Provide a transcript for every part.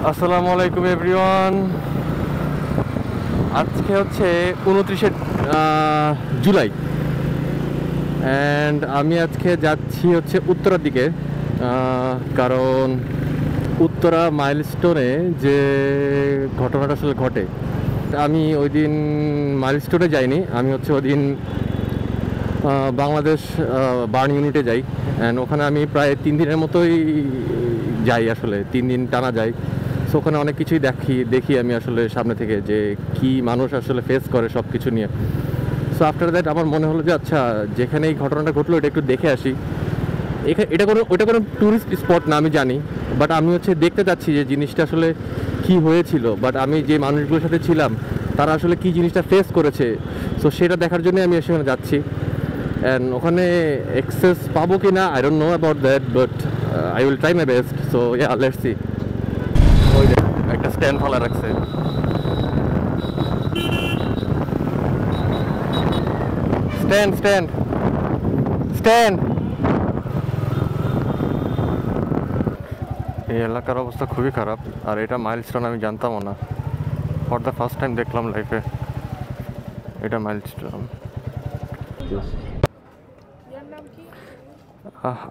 আসসালামু আলাইকুম এভরিওয়ান। আজকে হচ্ছে 29শে জুলাই অ্যান্ড আমি আজকে যাচ্ছি হচ্ছে উত্তরার দিকে, কারণ উত্তরা মাইলস্টোনে যে ঘটনাটা আসলে ঘটে, আমি ওই দিন মাইলস্টোনে যাইনি। আমি হচ্ছে ওই দিন বাংলাদেশ বার্ন ইউনিটে যাই, অ্যান্ড ওখানে আমি প্রায় 3 দিনের মতোই যাই, আসলে 3 দিন টানা যাই। সো ওখানে অনেক কিছুই দেখি আমি আসলে সামনে থেকে যে কি মানুষ আসলে ফেস করে সব কিছু নিয়ে। সো আফটার দ্যাট আমার মনে হলো যে আচ্ছা, যেখানে এই ঘটনাটা ঘটলো এটা একটু দেখে আসি। ওটা কোনো ট্যুরিস্ট স্পট না আমি জানি, বাট আমি হচ্ছে দেখতে চাচ্ছি যে জিনিসটা আসলে কি হয়েছিল, বাট আমি যে মানুষগুলোর সাথে ছিলাম তারা আসলে কি জিনিসটা ফেস করেছে। সো সেটা দেখার জন্য আমি সেখানে যাচ্ছি। অ্যান্ড ওখানে অ্যাক্সেস পাবো কি না I don't know about that, but I will try my best. So yeah, let's see. ওই একটা স্ট্যান্ড ফালা রাখছে। Stand stand stand. এই এলাকার অবস্থা খুবই খারাপ, আর এটা মাইলস্টোন আমি জানতামও না। ফর দ্য ফার্স্ট টাইম দেখলাম লাইফে এটা milestone.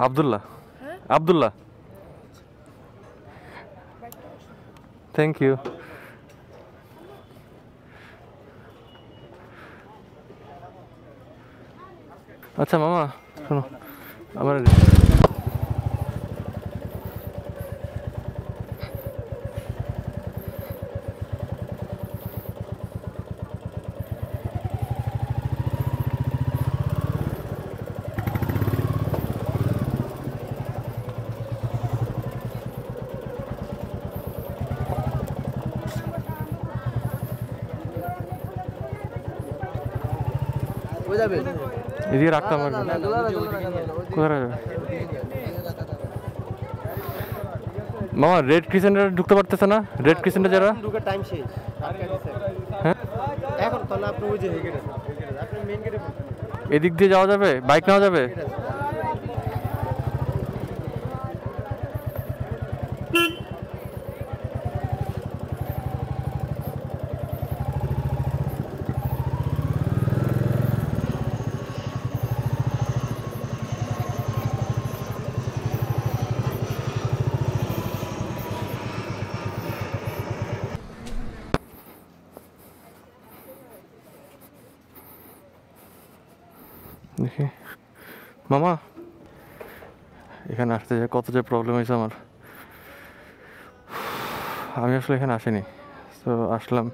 Abdullah. Abdullah, thank you. আচ্ছা মামা, শোনো, আমার এদিকে রাখতাম। কোথায় রাখবে মামা? রেড ক্রিসেন্টে ঢুকতে পারতেছে না, রেড ক্রিসেন্টে যারা। হ্যাঁ, এদিক দিয়ে যাওয়া যাবে, বাইক নেওয়া যাবে। দেখি মামা, এখানে আসতে যে কত যে প্রবলেম হয়েছে আমার। আমি আসলে এখানে আসিনি, তো আসলাম।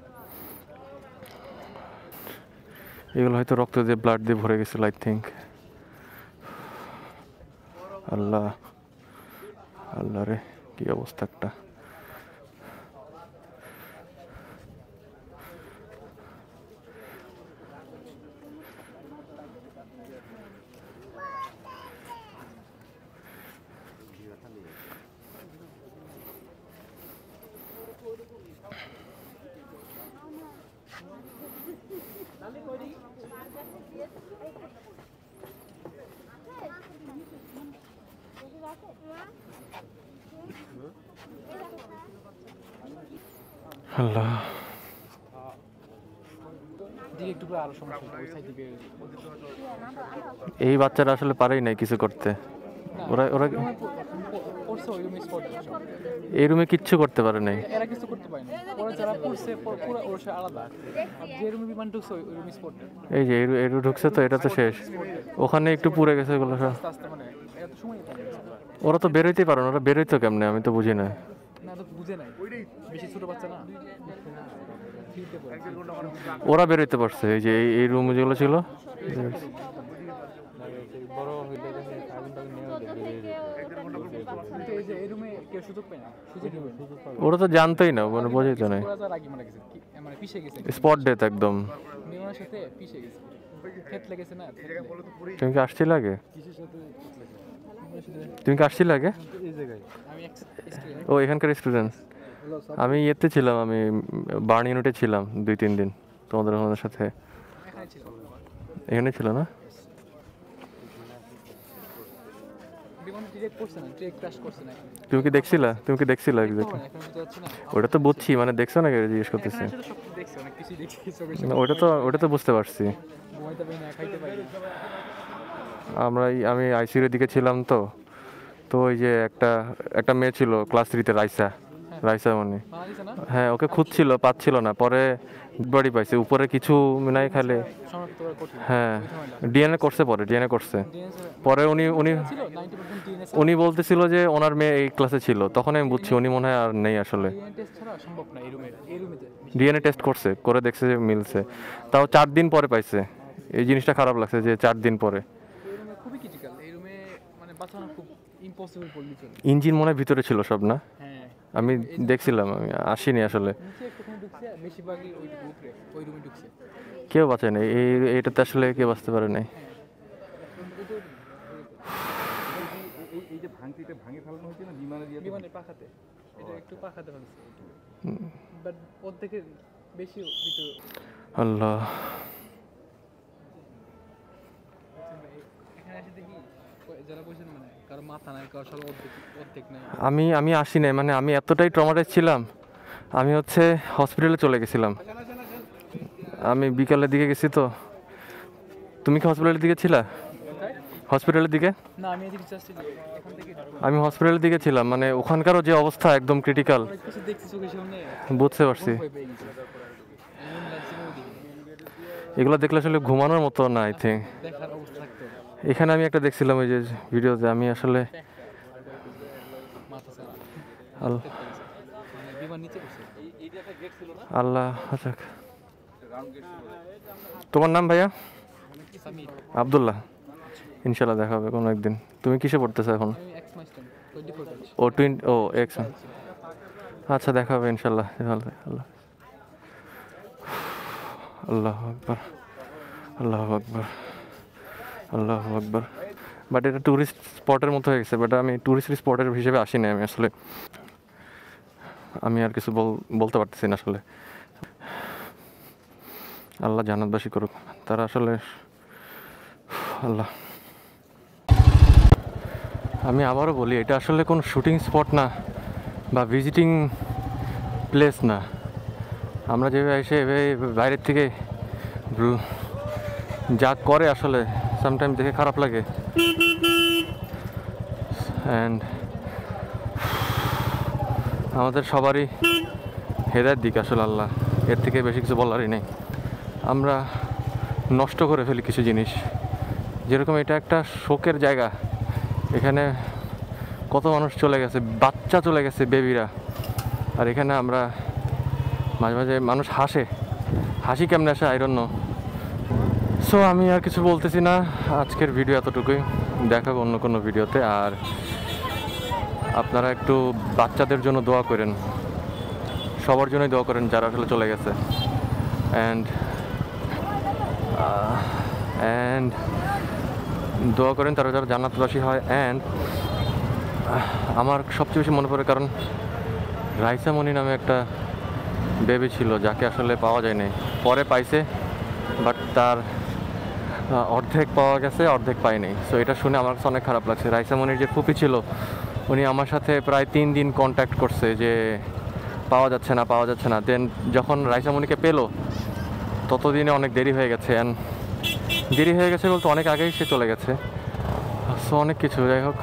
এগুলো হয়তো রক্ত দিয়ে, ব্লাড দিয়ে ভরে গেছিল আই থিঙ্ক। আল্লাহ আল্লাহ রে, কি অবস্থা একটা। আল্লাহ, এই বাচ্চারা আসলে পারেই নাই কিছু করতে। ওরা ওরা এই রুমে কিচ্ছু করতে পারে নাই। এই যে এই রুমে ঢুকছে তো, এটা তো শেষ। ওখানে একটু পুড়ে গেছে এগুলো সব। ওরা তো বেরোইতে পারে না, ওরা বেরোইতো কেমনে আমি তো বুঝি না। ওরা বেরোইতে পারছে, এই যে এই রুম যেগুলো ছিল। ওরা তো জানতোই না, মানে বোঝাই তো না। স্পট ডেথ একদম। তুমি কি আসছিল আগে? ও এখানকার স্টুডেন্ট। আমি ইয়েতে ছিলাম, আমি বার্ন ইউনিটে ছিলাম 2-3 দিন তোমাদের সাথে। এখানে ছিল না? তুমি কি দেখছিলা এক্স্যাক্টলি? ওটা তো বুঝছি, মানে দেখছো নাকি জিজ্ঞেস করতেছি। ওটা তো বুঝতে পারছি। আমি আইসিইউর দিকে ছিলাম তো, তো ওই যে একটা মেয়ে ছিল ক্লাস 3-তে, রাইসা মনি। হ্যাঁ, ওকে খুঁজছিল, পাচ্ছিল না, পরে বডি পাইছে উপরে কিছু নাই খালে। হ্যাঁ, ডিএনএ করছে, পরে উনি বলতেছিল যে ওনার মেয়ে এই ক্লাসে ছিল, তখন আমি বুঝছি উনি মনে হয় আর নেই আসলে। ডিএনএ টেস্ট করে দেখছে যে মিলছে, তাও 4 দিন পরে পাইছে। এই জিনিসটা খারাপ লাগছে যে 4 দিন পরে। ইঞ্জিন মনে হয় ভিতরে ছিল সব, না? আমি দেখছিলাম, আমি আসিনি আসলে। কেউ বাঁচে নাই এইটাতে, আসলে কেউ বাঁচতে পারে নাই। আল্লাহ, আমি আসি নাই, মানে আমি এতটাই ট্রমাটাইজ ছিলাম। আমি হসপিটালে চলে গেছিলাম, আমি বিকালের দিকে গেছি তো। তুমি কি হসপিটালের দিকে ছিলা? হসপিটালের দিকে আমি হসপিটালের দিকে ছিলাম, মানে ওখানকারও যে অবস্থা একদম ক্রিটিক্যাল, বুঝতে পারছি। এগুলো দেখলে আসলে ঘুমানোর মতো না, আই থিঙ্ক। এখানে আমি একটা দেখছিলাম ওই যে ভিডিওতে, আমি আসলে আল্লাহ। আচ্ছা, তোমার নাম ভাইয়া? আব্দুল্লাহ। ইনশাল্লাহ দেখা হবে কোনো একদিন। তুমি কিসে পড়তেছো এখন? এক্স। আচ্ছা, দেখা হবে ইনশাল্লাহ। আল্লাহ, আল্লাহু আকবার, আল্লাহু আকবার, আল্লাহু আকবার। বাট এটা ট্যুরিস্ট স্পটের মতো হয়ে গেছে, বাট আমি ট্যুরিস্ট স্পটের হিসেবে আসিনি আমি আসলে। আমি আর কিছু বলতে পারতেছি না আসলে। আল্লাহ জান্নাতবাসী করুক তারা আসলে। আল্লাহ, আমি আবারও বলি, এটা আসলে কোনো শুটিং স্পট না বা ভিজিটিং প্লেস না। আমরা যেভাবে এসে বাইরের থেকে যা করে আসলে সামটাইম দেখে খারাপ লাগে। অ্যান্ড আমাদের সবারই হেদায়েত দিক আসলে আল্লাহ, এর থেকে বেশি কিছু বলারই নেই। আমরা নষ্ট করে ফেলি কিছু জিনিস, যেরকম এটা একটা শোকের জায়গা। এখানে কত মানুষ চলে গেছে, বাচ্চা চলে গেছে, বেবিরা। আর এখানে আমরা মাঝে মাঝে মানুষ হাসি কেমনে আসে আই ডোন্ট নো। সো আমি আর কিছু বলতেছি না, আজকের ভিডিও এতটুকুই। দেখাবো অন্য কোনো ভিডিওতে। আর আপনারা একটু বাচ্চাদের জন্য দোয়া করেন, সবার জন্যই দোয়া করেন যারা আসলে চলে গেছে। অ্যান্ড দোয়া করেন তারা যারা জান্নাতবাসী হয়। অ্যান্ড আমার সবচেয়ে বেশি মনে পড়ে, কারণ রাইসা মনি নামে একটা বেবি ছিল যাকে আসলে পাওয়া যায় নাই, পরে পাইছে, বাট তার অর্ধেক পাওয়া গেছে, অর্ধেক পায়নি। সো এটা শুনে আমার কাছে অনেক খারাপ লাগছে। রাইসা মনির যে ফুপি ছিল, উনি আমার সাথে প্রায় 3 দিন কন্ট্যাক্ট করছে যে পাওয়া যাচ্ছে না। দেন যখন রাইসা মনিকে পেলো, ততদিনে অনেক দেরি হয়ে গেছে। বলতে অনেক আগেই সে চলে গেছে। সো অনেক কিছু, যাই হোক,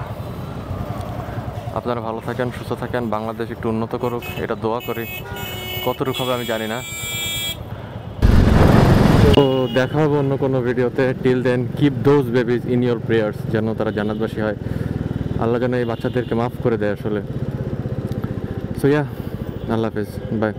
আপনারা ভালো থাকেন, সুস্থ থাকেন, বাংলাদেশ একটু উন্নত করুক, এটা দোয়া করি। কতটুকু হবে আমি জানি না। তো দেখা হবে অন্য কোনো ভিডিওতে। Till then, keep those babies in your prayers, যেন তারা জান্নাতবাসী হয়। আল্লাহ যেন এই বাচ্চাদেরকে মাফ করে দেয় আসলে। সো ইয়া, আল্লাহ হাফেজ, বাই।